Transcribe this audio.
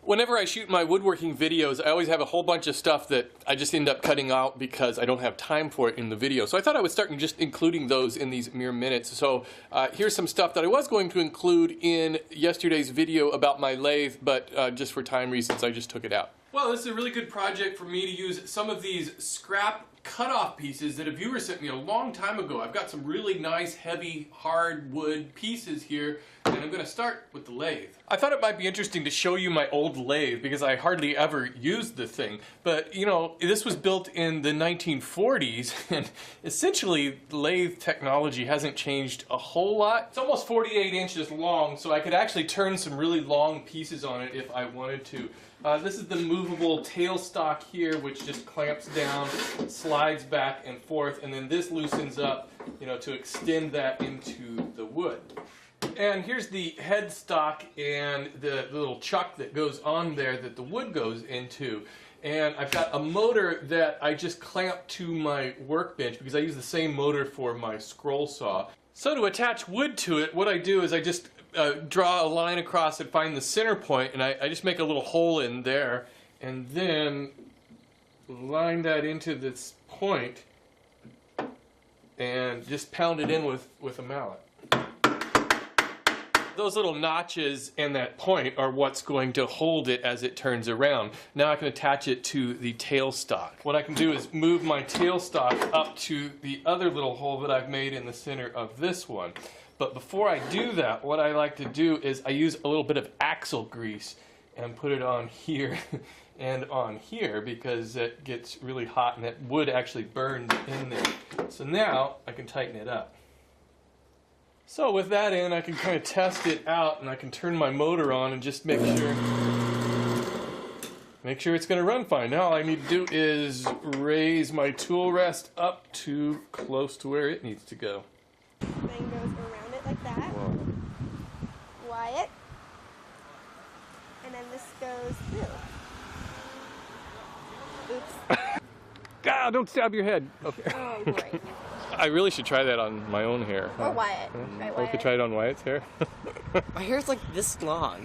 Whenever I shoot my woodworking videos, I always have a whole bunch of stuff that I just end up cutting out because I don't have time for it in the video. So I thought I would start just including those in these mere minutes. So here's some stuff that I was going to include in yesterday's video about my lathe, but just for time reasons, I just took it out. Well, this is a really good project for me to use some of these scrap cut-off pieces that a viewer sent me a long time ago. I've got some really nice, heavy, hardwood pieces here, and I'm going to start with the lathe. I thought it might be interesting to show you my old lathe because I hardly ever used the thing. But, you know, this was built in the 1940s, and essentially lathe technology hasn't changed a whole lot. It's almost 48 inches long, so I could actually turn some really long pieces on it if I wanted to. This is the movable tailstock here, which just clamps down, slides back and forth, and then this loosens up, you know, to extend that into the wood. And here's the headstock and the little chuck that goes on there that the wood goes into. And I've got a motor that I just clamp to my workbench because I use the same motor for my scroll saw. So to attach wood to it, what I do is I just draw a line across and find the center point, and I just make a little hole in there and then line that into this point and just pound it in with a mallet. Those little notches and that point are what's going to hold it as it turns around. Now I can attach it to the tailstock. What I can do is move my tailstock up to the other little hole that I've made in the center of this one. But before I do that, what I like to do is I use a little bit of axle grease and put it on here and on here because it gets really hot and that wood actually burns in there. So now I can tighten it up. So with that in, I can kind of test it out and I can turn my motor on and just make sure it's going to run fine. Now all I need to do is raise my tool rest up to close to where it needs to go. Thing goes around it like that. Wyatt. And then this goes through. Oops. God, don't stab your head. Okay. Oh, great. I really should try that on my own hair. Or Wyatt. Try Wyatt. I could try it on Wyatt's hair. My hair's like this long.